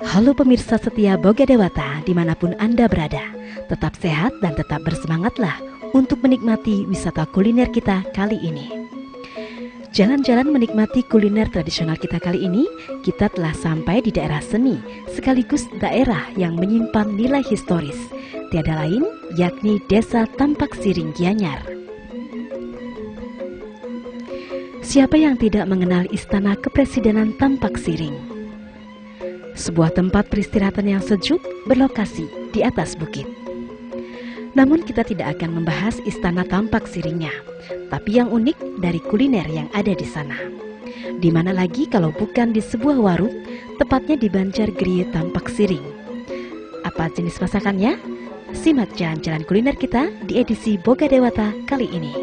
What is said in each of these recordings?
Halo pemirsa setia Boga Dewata dimanapun Anda berada. Tetap sehat dan tetap bersemangatlah untuk menikmati wisata kuliner kita kali ini. Jalan-jalan menikmati kuliner tradisional kita kali ini, kita telah sampai di daerah seni, sekaligus daerah yang menyimpan nilai historis. Tiada lain, yakni Desa Tampak Siring Gianyar. Siapa yang tidak mengenal Istana Kepresidenan Tampak Siring? Sebuah tempat peristirahatan yang sejuk berlokasi di atas bukit. Namun kita tidak akan membahas Istana Tampak Siringnya, tapi yang unik dari kuliner yang ada di sana. Di mana lagi kalau bukan di sebuah warung, tepatnya di Banjar Griye Tampak Siring. Apa jenis masakannya? Simak jalan-jalan kuliner kita di edisi Boga Dewata kali ini.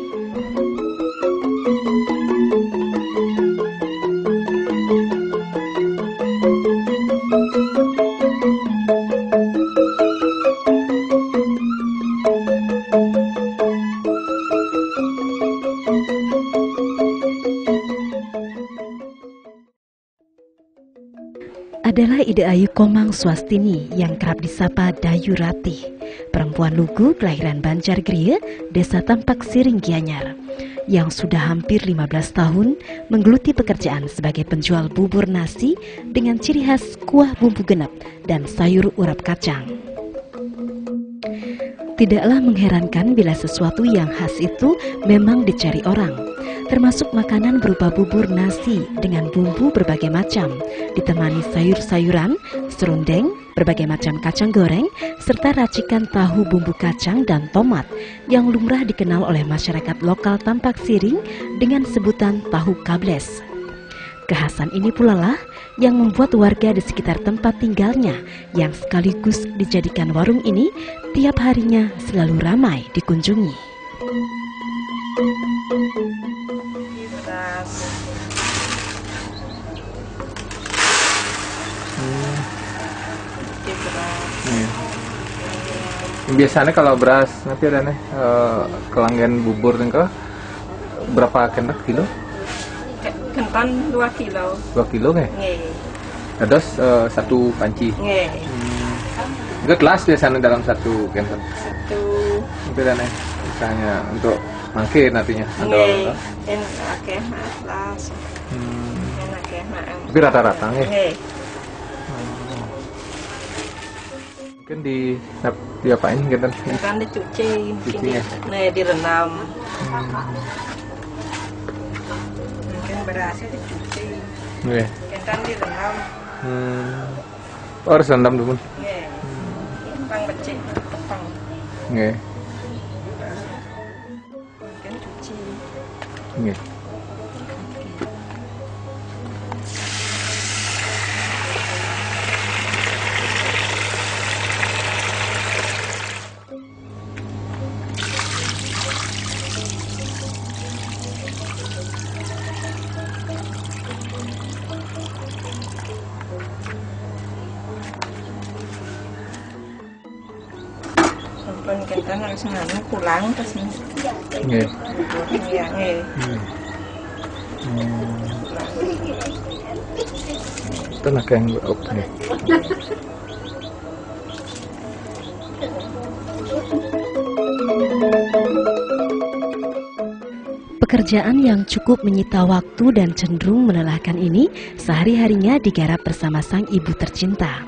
Adalah ide Ayu Komang Swastini yang kerap disapa Dayu Ratih, perempuan lugu kelahiran Banjar Griye, Desa Tampak Siring Gianyar, yang sudah hampir 15 tahun menggeluti pekerjaan sebagai penjual bubur nasi dengan ciri khas kuah bumbu genep dan sayur urap kacang. Tidaklah mengherankan bila sesuatu yang khas itu memang dicari orang, termasuk makanan berupa bubur nasi dengan bumbu berbagai macam, ditemani sayur-sayuran, serundeng, berbagai macam kacang goreng, serta racikan tahu bumbu kacang dan tomat yang lumrah dikenal oleh masyarakat lokal Tampak Siring dengan sebutan tahu kables. Kekhasan ini pula lah yang membuat warga di sekitar tempat tinggalnya yang sekaligus dijadikan warung ini tiap harinya selalu ramai dikunjungi. Biasanya kalau beras nanti ada nih kelanggan bubur nih berapa kendak kilo? Kenton 2 kilo. 2 kilo nih? Terus satu panci? Itu kelas biasanya dalam satu kenton? Satu. Itu ada nih misalnya untuk mangkir nantinya? Oke, kelas. Tapi rata-rata nih? Mungkin diapain gitu? Kan dicuci, direndam. Mungkin berasnya dicuci. Kan direndam. Oh, harus rendam dulu. Pang becik, tepang. Mungkin cuci. Kita harus nganu pulang ke sini. Itu nak yang oke. Pekerjaan yang cukup menyita waktu dan cenderung melelahkan ini sehari-harinya digarap bersama sang ibu tercinta.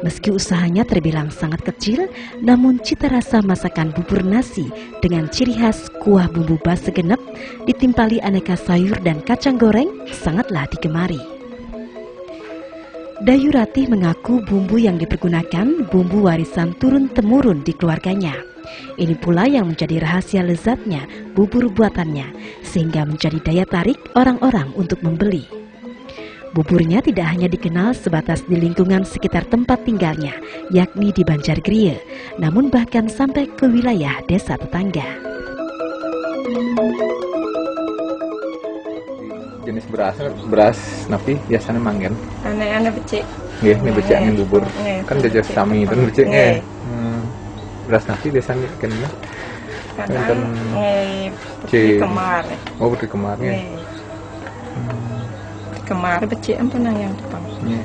Meski usahanya terbilang sangat kecil, namun cita rasa masakan bubur nasi dengan ciri khas kuah bumbu base genep ditimpali aneka sayur dan kacang goreng sangatlah digemari. Dayu Ratih mengaku bumbu yang dipergunakan bumbu warisan turun-temurun di keluarganya. Ini pula yang menjadi rahasia lezatnya bubur buatannya, sehingga menjadi daya tarik orang-orang untuk membeli. Buburnya tidak hanya dikenal sebatas di lingkungan sekitar tempat tinggalnya, yakni di Banjar Griye, namun bahkan sampai ke wilayah desa tetangga. Jenis beras napi biasanya manggen. Aneh-aneh becik. Nggih, ini becik angin bubur. Kan jajar sami itu becik nggih. Beras napi biasanya kan ya. Kadang putri kemar. Oh, putri kemar nggih. kemar becik ampun nang yang depan. Nggih.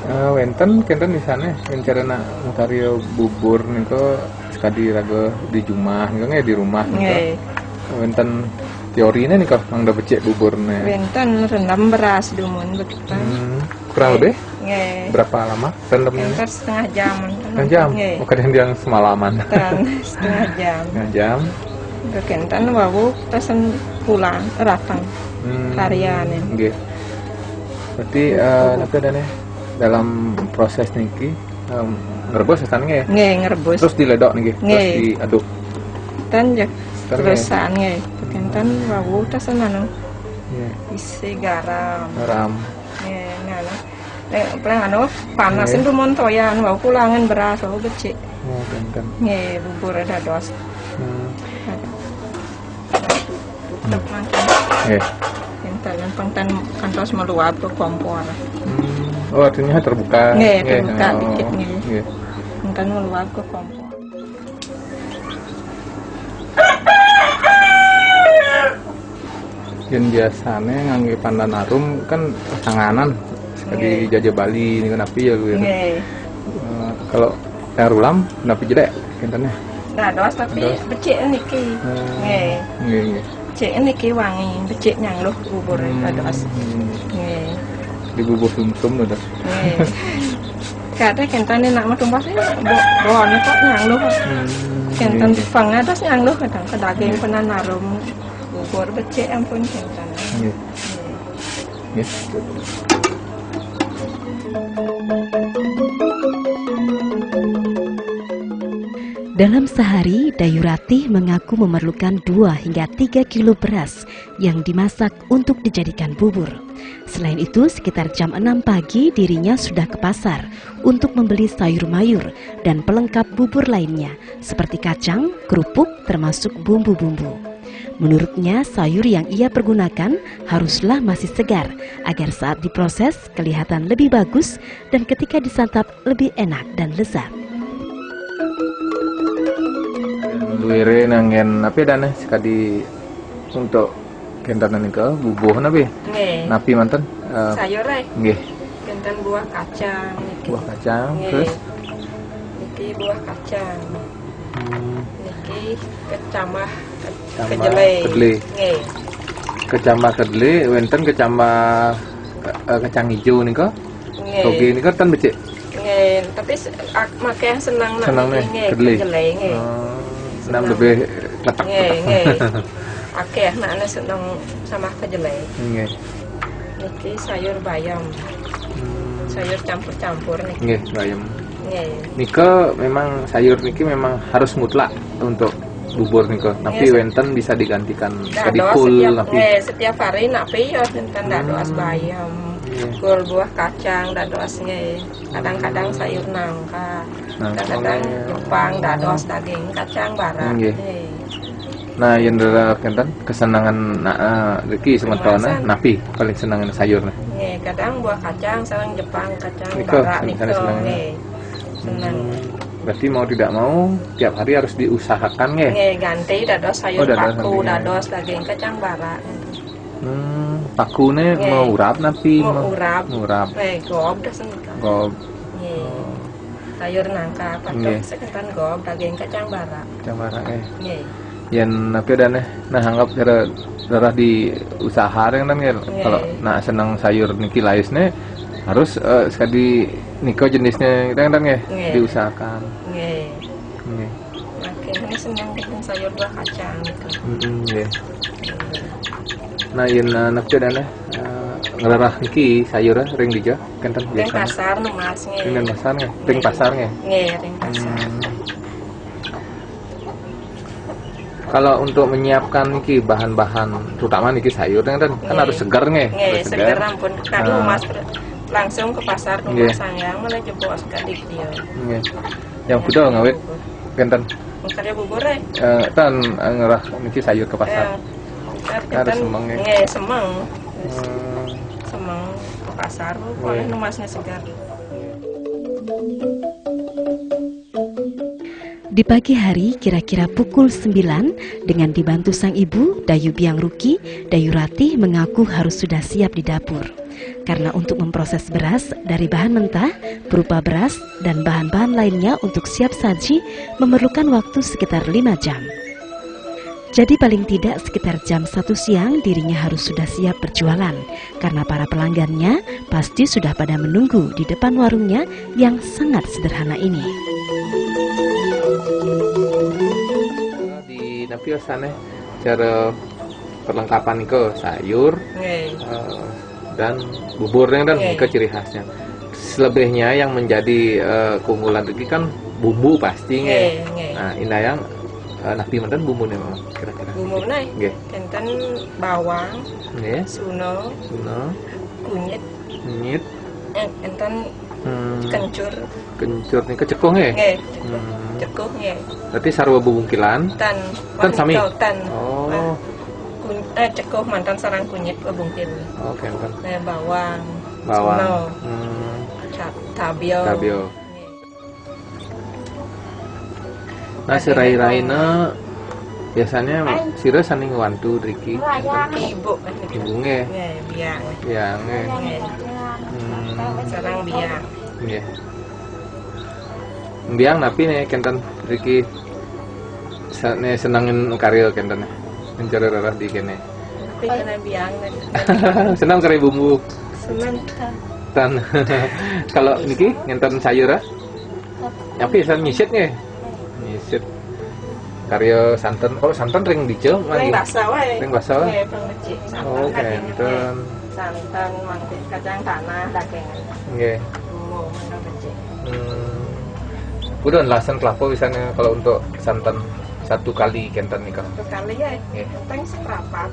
Wenten di sana rencanana mutario bubur niku sekadi raga di Jumah niku nggih di rumah niku. Nggih. Wenten teorine niku mangda becik buburne. Wenten rendam beras dumun begitu. Kurang lebih Nggih. berapa lama rendamnya? Wenten setengah jam. Setengah jam. Nggih. Oh, kadang yang semalaman. Setengah jam. Setengah jam. Kenten wawu pesen pulang ratang hariane. Nggih. Berarti nanti dalam proses niki ngerebus kan nggih? Nggih, ngerebus. Terus diledok niki, terus Nggih. diaduk. Ten ya Ten terusan nggih. Kenten wawu pesen anu Nggih. isi garam. Garam. Nggih, ngono. Paling anu panasin rumun toyan wawu pulangan beras wawu becik. Oh, kan. Nggih, bubur dados. Tutup mangke. Nggih. Kenten pengten kantos meluap ke kompor. Oh, artinya terbuka. Nggih, terbuka Oh, dikit nggih. Nggih. Pengten meluap ke kompor. Yen biasane ngangge pandan arum kan sanganan sekali jajah Bali niku napi ya lu ya. Nggih. Kalau yang rulam napi jedek kentene. Dados tapi becik niki. Nggih. Nggih. Becik niki wangi, becik nyangluh bubur dados. Nggih. Di bubur sumsum lho. Nggih. Kadang kentane nak metumpah bohone kok nyangluh. Kenten pangados nyangluh kadang ke daging penan arum. Bubur becik ampun kenten. Nggih. Nggih. Dalam sehari, Dayurati mengaku memerlukan 2 hingga 3 kilo beras yang dimasak untuk dijadikan bubur. Selain itu, sekitar jam 6 pagi dirinya sudah ke pasar untuk membeli sayur mayur dan pelengkap bubur lainnya seperti kacang, kerupuk, termasuk bumbu-bumbu. Menurutnya, sayur yang ia pergunakan haruslah masih segar agar saat diproses kelihatan lebih bagus dan ketika disantap lebih enak dan lezat. Duire nangen napi dana sekadi untuk kentanan ke bubuh napi. Nggih. Napi manten Sayur nggih. kenten buah kacang niki. Buah kacang Nggih. terus Niki buah kacang. Niki kecambah Kedelai. Nggih. Kecambah kedelai wenten kecambah kacang hijau niku. Toge niku kan becik. Nggih, tapi make senang nak Senang nih, nggih kedelai. nggih. Senang lebih letak. Nggih. Akeh makna senang sama kedelai. Nggih. Niki sayur bayam. Sayur campur-campur niki. Nggih, bayam. Nggih. Nika memang sayur niki memang harus mutlak untuk bubur nika. Tapi wenten bisa digantikan tadi kul setiap hari napi ya wenten dados bayam. Kul buah kacang dados nggih. Kadang-kadang sayur nangka. Kadang-kadang Jepang dados daging kacang bara. Nggih. Nah, yang dara kenten kesenangan Riki sementara napi paling senangan sayur. Nggih, kadang buah kacang sareng Jepang kacang Niko, bara niko nggih. Senang. Berarti mau tidak mau tiap hari harus diusahakan nggih. Nggih, ganti dados sayur dados paku, ganti. dados daging kacang bara. Pakune Nggih. mau urap napi Mau urap. Urap. Gob dah senika. Gob. Nggih. Sayur nangka, Nggih. patok seketan gob daging kacang bara. Camara Nggih. Yang napi dan nah anggap cara diusahakan kan nggih. Kalau nak senang sayur niki laisnya harus sekali niko jenisnya kita kan nggih diusahakan. Nggih. Nggih. Makin ini senang bikin sayur buah kacang gitu. Nggih. Nah, yang napi dan ngerarah niki sayur ring dija kenten Ring biasa. pasar nu Mas nggih. Ring pasar nggih. Ring pasar nggih. Nggih, ring pasar. Kalau untuk menyiapkan niki bahan-bahan terutama niki sayur kan harus segar nggih. Nggih, Harus seger ampun kadu Mas langsung ke pasar Nggih. rumah sayang malah jebos kadik dia. Nggih. Yang budal ngawit kenten Karya bubur kan ngerah niki sayur ke pasar. Harus semang ya. Nggih, semang. Semang ke pasar boleh nu Masnya segar. Di pagi hari kira-kira pukul 9 dengan dibantu sang ibu, Dayu Biang Ruki, Dayu Ratih mengaku harus sudah siap di dapur. Karena untuk memproses beras dari bahan mentah berupa beras dan bahan-bahan lainnya untuk siap saji memerlukan waktu sekitar 5 jam. Jadi paling tidak sekitar jam 1 siang dirinya harus sudah siap berjualan karena para pelanggannya pasti sudah pada menunggu di depan warungnya yang sangat sederhana ini. Di napiosan cara perlengkapan ke sayur dan buburnya dan ke ciri khasnya. Selebihnya yang menjadi keunggulan itu kan bumbu pasti Nah, ini yang napi mantan bumbunya memang kira-kira. Bumbunya kenten bawang, suno, kunyit, kenten kencur nih kecekung cekuh berarti sarwa bubungkilan tan sami cekuh mantan sarang kunyit bubungkil bawang suno tabio. Nah serai-raina biasanya sira saning wantu Riki ibu biang sarang biang napi nih kenten Riki senangin karya kenten mencari rarah di kene tapi kena biang senang karya bumbu senang tan kalau niki ngenten sayur tapi saya nyisit karya santan. Kalau santan ring dice ring basah wae oh kenten santan mangkuk kacang tanah daging udah lasan kelapa misalnya kalau untuk santan 1 kali kenten nih kan 1 kali kenten seperempat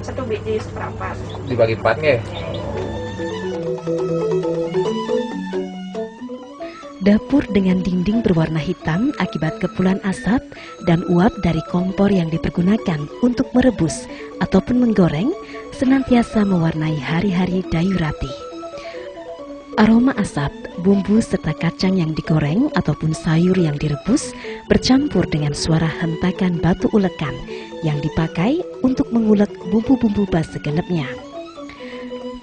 satu biji seperempat dibagi 4 Dapur dengan dinding berwarna hitam akibat kepulan asap dan uap dari kompor yang dipergunakan untuk merebus ataupun menggoreng senantiasa mewarnai hari-hari Dayu Ratih. Aroma asap, bumbu serta kacang yang digoreng ataupun sayur yang direbus bercampur dengan suara hentakan batu ulekan yang dipakai untuk mengulek bumbu-bumbu basa genepnya.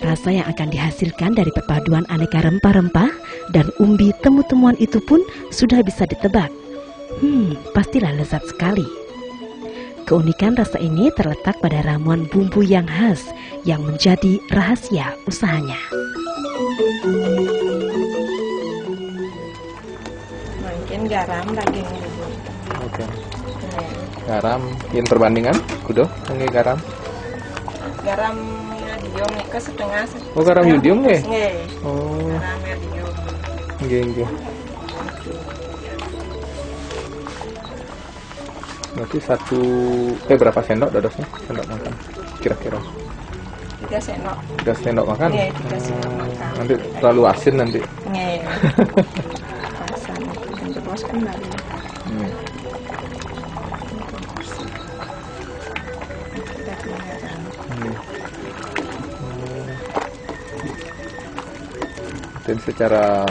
Rasa yang akan dihasilkan dari perpaduan aneka rempah-rempah dan umbi temu-temuan itu pun sudah bisa ditebak. Pastilah lezat sekali. Keunikan rasa ini terletak pada ramuan bumbu yang khas yang menjadi rahasia usahanya. Mungkin garam daging bumbu. Oke. Garam yang perbandingan kudo nggih garam. Garam medium ke setengah. Oh garam medium nggih? Nggih. Oh. Garam medium. Nggih. Berarti berapa sendok dodosnya? Sendok makan kira-kira? 3 sendok. 3 sendok makan? Iya, 3 sendok makan. Nanti terlalu asin nanti. Iya. Asin itu terus kan lagi. Dan secara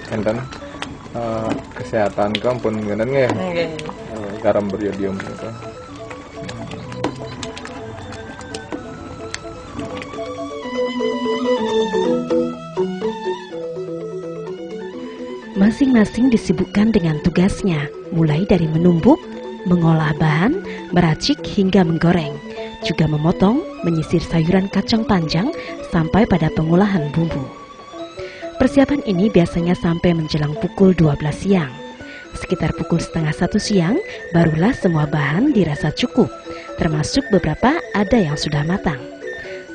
enten kesehatan kampun ngenen nggih. Garam beriodium gitu. Masing-masing disibukkan dengan tugasnya, mulai dari menumbuk, mengolah bahan, meracik hingga menggoreng, juga memotong, menyisir sayuran kacang panjang sampai pada pengolahan bumbu. Persiapan ini biasanya sampai menjelang pukul 12 siang. Sekitar pukul setengah 1 siang, barulah semua bahan dirasa cukup, termasuk beberapa ada yang sudah matang.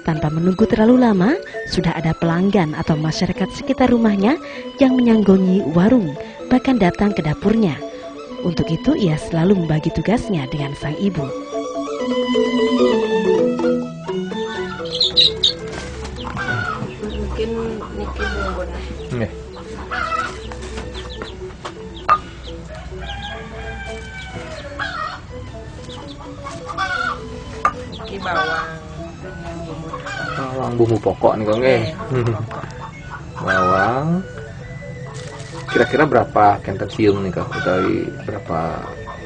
Tanpa menunggu terlalu lama, sudah ada pelanggan atau masyarakat sekitar rumahnya yang menyanggongi warung, bahkan datang ke dapurnya. Untuk itu ia selalu membagi tugasnya dengan sang ibu. Mungkin niki bumbun. Nggih. Niki bawang. Bawang bumbu pokok nih kok nggih. Bawang. kira-kira berapa kenten siung nih kak? Utawi berapa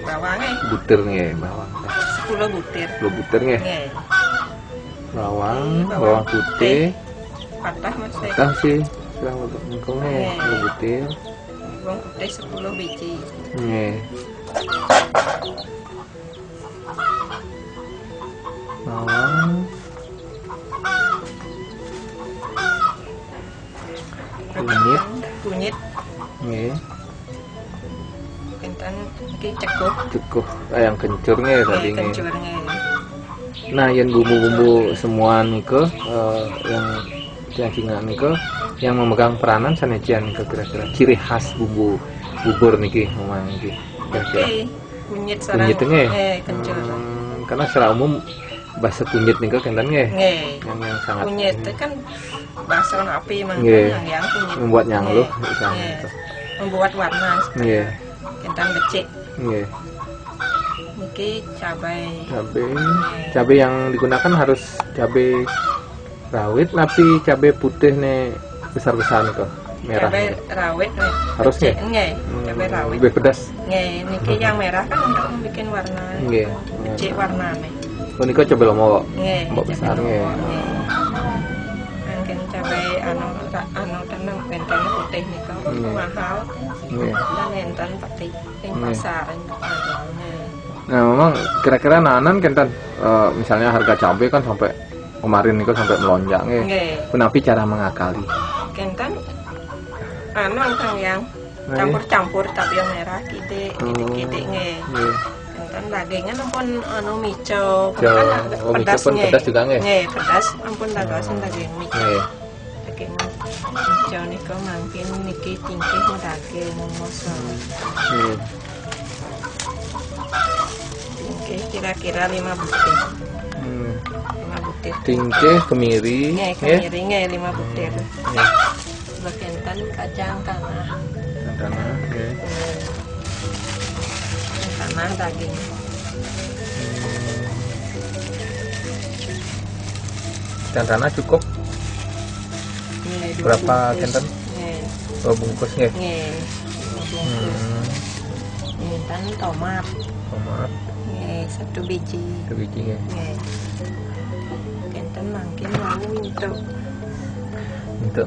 bawangnya butir nih bawang? 10 butir. 10 butir nih. Nggih. Bawang putih. Patah Mas. Patah sih. Kurang untuk ngkongnya 10 butir. Bawang putih 10 biji. Nggih. Bawang. Kunyit. Nggih. Kenten iki ceguh. Cukup yang kencurnya tadi nggih. Kencurnya. Nah, yang bumbu-bumbu semua niko yang cinga niko yang memegang peranan sanejian niko kira-kira ciri khas bumbu bubur niki memang niki kira-kira. Kunyit sareng. Kunyitnya. Kencur. Karena secara umum bahasa kunyit niko kenten nggih. Yang sangat kunyit itu kan bahasa api yang kunyit. Membuat nyangluh misalnya itu. Membuat warna. Nggih. Kentang becek. Nggih. Niki Cabai yang digunakan harus cabai rawit tapi cabai putih nih besar-besar nih kok merah. Cabai rawit nih. Harusnya? Nggih, cabai rawit. Lebih pedas. Nggih, niki yang merah kan untuk membuat warna. Nggih. Becek warnane. Oh niko coba lomo. Nggih. Mbok besar nggih. Mungkin cabai anu tenang benten putih niko mahal. Nggih. Dan enten putih ing pasar. Nah, memang kira-kira nanan kenten misalnya harga cabai kan sampai kemarin niku sampai melonjak nggih. Kenapa cara mengakali? Kenten anu kang yang campur-campur tapi yang merah kite nggih. Kenten dagingnya ampun anu mico, kan pedas nggih. Pedas juga nggih. Nggih, pedas ampun dadosen daging mico. Daging mico niku mangkin niki cingkih daging moso. Kira-kira 5 butir. 5 butir. Tingkeh, kemiri. Kemiri 5 butir. Kenten kacang tanah. Tanah daging. Kacang tanah cukup. Berapa kenten? 2 bungkus nggih. Kenten tomat. Satu biji. Nggih. Kenten mangkin mau untuk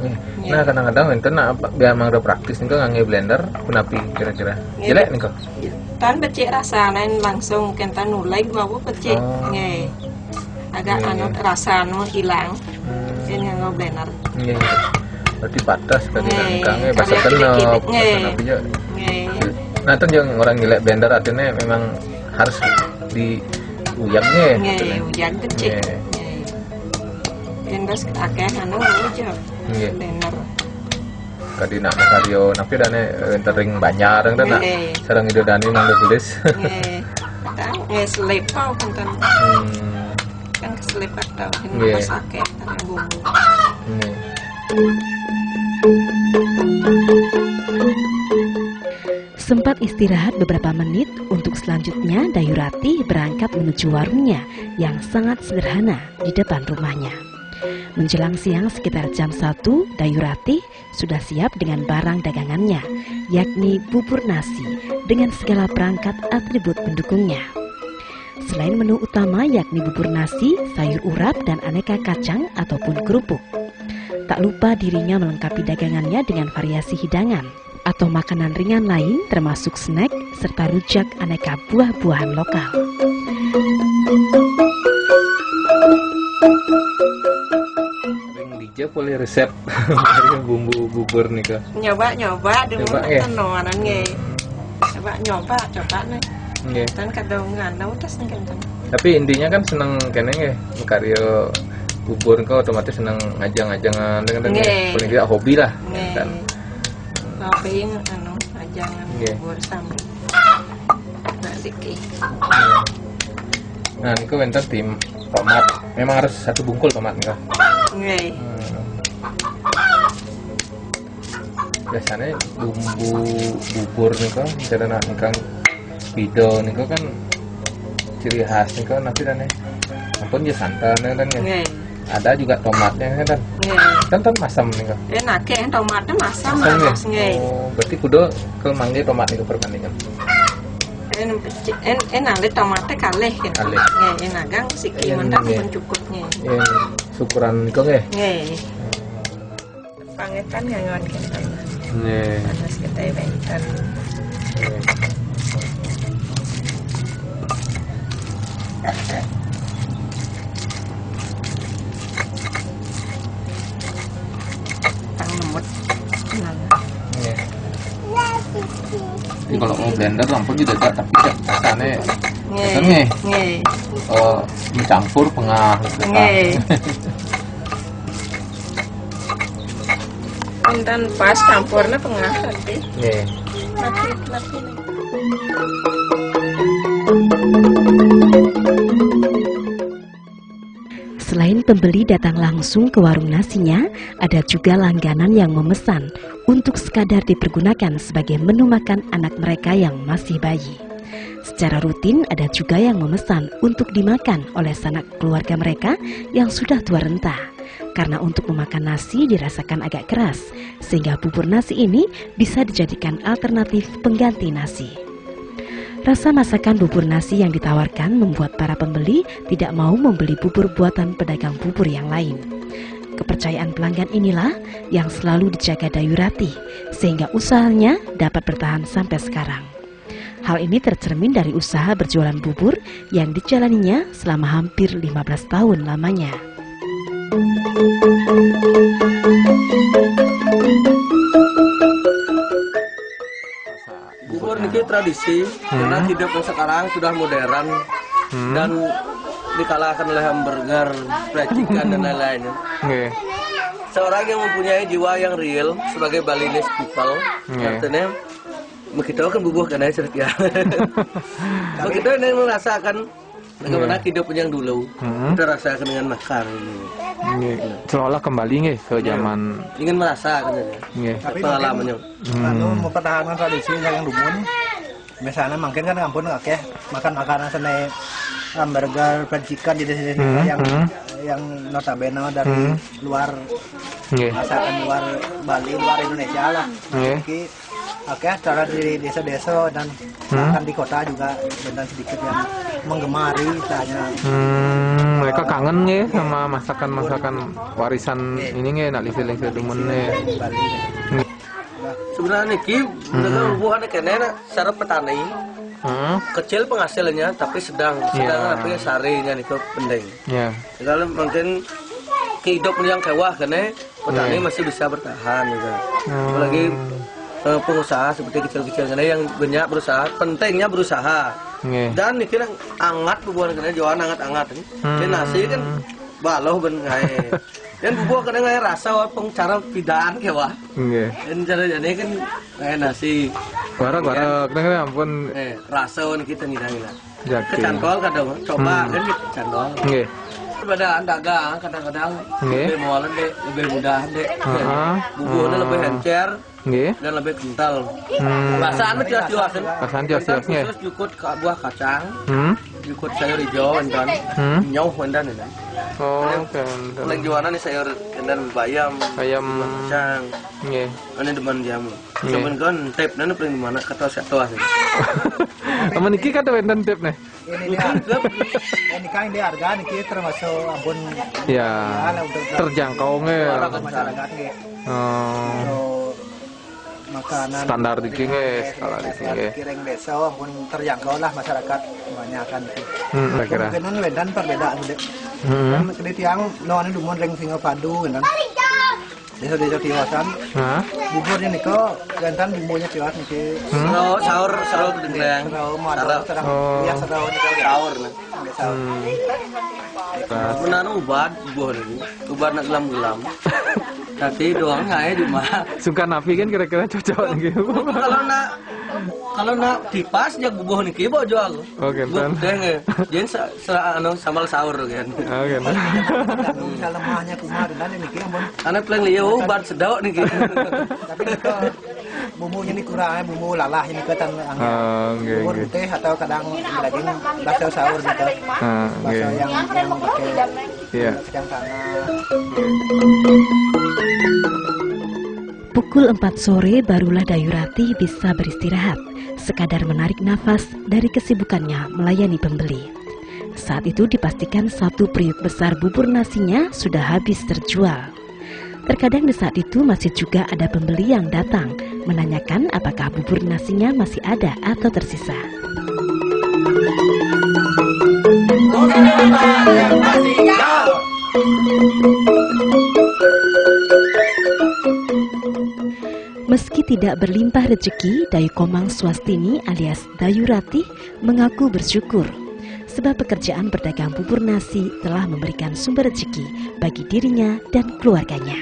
nggih. Nah, kadang-kadang enten biar mang praktis niku ngangge blender kunapi kira-kira. Jelek niku. Tan becik rasane langsung kenten nulai bawa becik. Nggih. Agak anu rasane hilang. Yen nganggo blender. Nggih. Berarti patas kadang-kadang bahasa tenop. Nggih. Nah, itu yang orang gilek blender artinya memang harus diuyangnya. Nggih, uyang becik. Yen wis akeh anu aja. Nggih. Blender. Kadina makaryo napi dane entering banyak dan nak sareng ide dani nang gelis. Nggih. Nggih selepau kenten. Kan keselepat tau ini akeh karena bumbu. Sempat istirahat beberapa menit untuk selanjutnya Dayurati berangkat menuju warungnya yang sangat sederhana di depan rumahnya. Menjelang siang sekitar jam 1, Dayurati sudah siap dengan barang dagangannya, yakni bubur nasi dengan segala perangkat atribut pendukungnya. Selain menu utama yakni bubur nasi, sayur urap, dan aneka kacang ataupun kerupuk. Tak lupa dirinya melengkapi dagangannya dengan variasi hidangan atau makanan ringan lain termasuk snack serta rujak aneka buah-buahan lokal. Dija boleh resep bumbu bubur nih kak? Nyoba dulu kan noanan nge. Nyoba nih. Nggih. Kan kadang nganau tas kenten. Tapi intinya kan seneng kene nggih, karya bubur kok otomatis seneng ngajang-ngajangan dengan paling tidak hobi lah kan. Hobi anu ngajangan bubur sambal. Nah diki. Nah, niku enten tim tomat. Memang harus 1 bungkul tomat nih kak. Nggih. Biasanya bumbu bubur nih kak, misalnya nikang pido niku kan ciri khas niku nanti dan ampun ya santan kan ya. ada juga tomatnya kan. Kan masam nih kan. Enak ya tomatnya masam harus nggih. Oh, berarti kudu ke mangga tomat niku perbandingan. Enak deh tomatnya kalih kan. Kalih. Nggih, enak gang siki mentak pun cukup nggih. Syukuran niku nggih. Nggih. Pangetan ngangon kenten. Nggih. Panas kita benten. Jadi kalau mau blender langsung juga ada, tapi rasanya mencampur pengah gitu kan. Dan pas campurnya pengah nanti. Nanti. Selain pembeli datang langsung ke warung nasinya, ada juga langganan yang memesan untuk sekadar dipergunakan sebagai menu makan anak mereka yang masih bayi. Secara rutin ada juga yang memesan untuk dimakan oleh sanak keluarga mereka yang sudah tua renta. Karena untuk memakan nasi dirasakan agak keras, sehingga bubur nasi ini bisa dijadikan alternatif pengganti nasi. Rasa masakan bubur nasi yang ditawarkan membuat para pembeli tidak mau membeli bubur buatan pedagang bubur yang lain. Kepercayaan pelanggan inilah yang selalu dijaga Dayurati, sehingga usahanya dapat bertahan sampai sekarang. Hal ini tercermin dari usaha berjualan bubur yang dijalaninya selama hampir 15 tahun lamanya. Bubur niki tradisi karena hidup yang sekarang sudah modern dan dikalahkan oleh hamburger, fried chicken dan lain-lainnya. Seorang yang mempunyai jiwa yang real sebagai Balinese people, artinya begitu kan bubur karena setia. Begitu ini merasakan bagaimana hidup yang dulu kita rasakan dengan makan. Seolah kembali nih ke zaman ingin merasakan pengalamannya. Mempertahankan tradisi yang dulu nih. Misalnya mungkin kan ampun akeh makan makanan senai hamburger, fried chicken di sini yang notabene dari luar masakan luar Bali, luar Indonesia lah. Jadi akeh cara di desa-desa dan bahkan di kota juga dan sedikit yang menggemari misalnya. Mereka kangen nih sama masakan warisan ini nih nak listrik dumun nih. Sebenarnya niki bukan kena secara petani kecil penghasilannya tapi sedang tapi sarinya niku penting. Kalau mungkin kehidupan yang kewah kena petani masih bisa bertahan juga. Apalagi pengusaha seperti kecil-kecil kena yang banyak berusaha, pentingnya berusaha. Dan niki angat bubuhan kena jualan angat-angat. Ini nasi kan baloh ben ngai. Dan bubur kena ngai rasa cara pidaan kewah. Dan cara jadi kan ngai nasi. Warak kena ampun. Rasa kita ngira-ngira. Kecantol kadang coba kan kecantol. Perbedaan dagang kadang-kadang lebih mualan deh, lebih mudah deh. Buburnya lebih encer dan lebih kental. Rasaan tios-tiosan. Rasaan tios-tiosnya. Terus jukut buah kacang, jukut sayur hijau, dan nyauh dan ini. Paling jualan nih sayur dan bayam, kacang. Ini demen jamu. Cuman kan tip nanti paling mana kata satu sih. Aman iki kata wenten tip nih. Ini kan dia harga niki termasuk ampun terjangkau nge masyarakat nge. Makanan standar diki nge skala diki nge. Kiring desa ampun terjangkau lah masyarakat kebanyakan itu. Kira. Mungkin wedan perbedaan gede. Kan kedi tiang no anu dumun ring singa padu kan. Desa-desa tiosan. Buburnya niko gantan bumbunya tiwas niki. Saur gedeng. Saur ya saur benar ubad buah ini ubad nak gelam tapi doang ngai di mah suka nafi kan kira-kira cocok gitu. kalau nak dipas jak bubuh niki bawa jual kan jadi sambal saur kan lemahnya kumaha dan niki ampun karena paling lieu ubad sedau niki bumbunya ini kurang, bumbu lalah ini ke tan bumbu putih atau kadang daging bakso sahur gitu. Bakso yang pakai kacang tanah. Pukul 4 sore barulah Dayurati bisa beristirahat, sekadar menarik nafas dari kesibukannya melayani pembeli. Saat itu dipastikan 1 periuk besar bubur nasinya sudah habis terjual. Terkadang di saat itu masih juga ada pembeli yang datang menanyakan apakah bubur nasinya masih ada atau tersisa. Meski tidak berlimpah rezeki, Dayu Komang Swastini alias Dayurati mengaku bersyukur sebab pekerjaan berdagang bubur nasi telah memberikan sumber rezeki bagi dirinya dan keluarganya.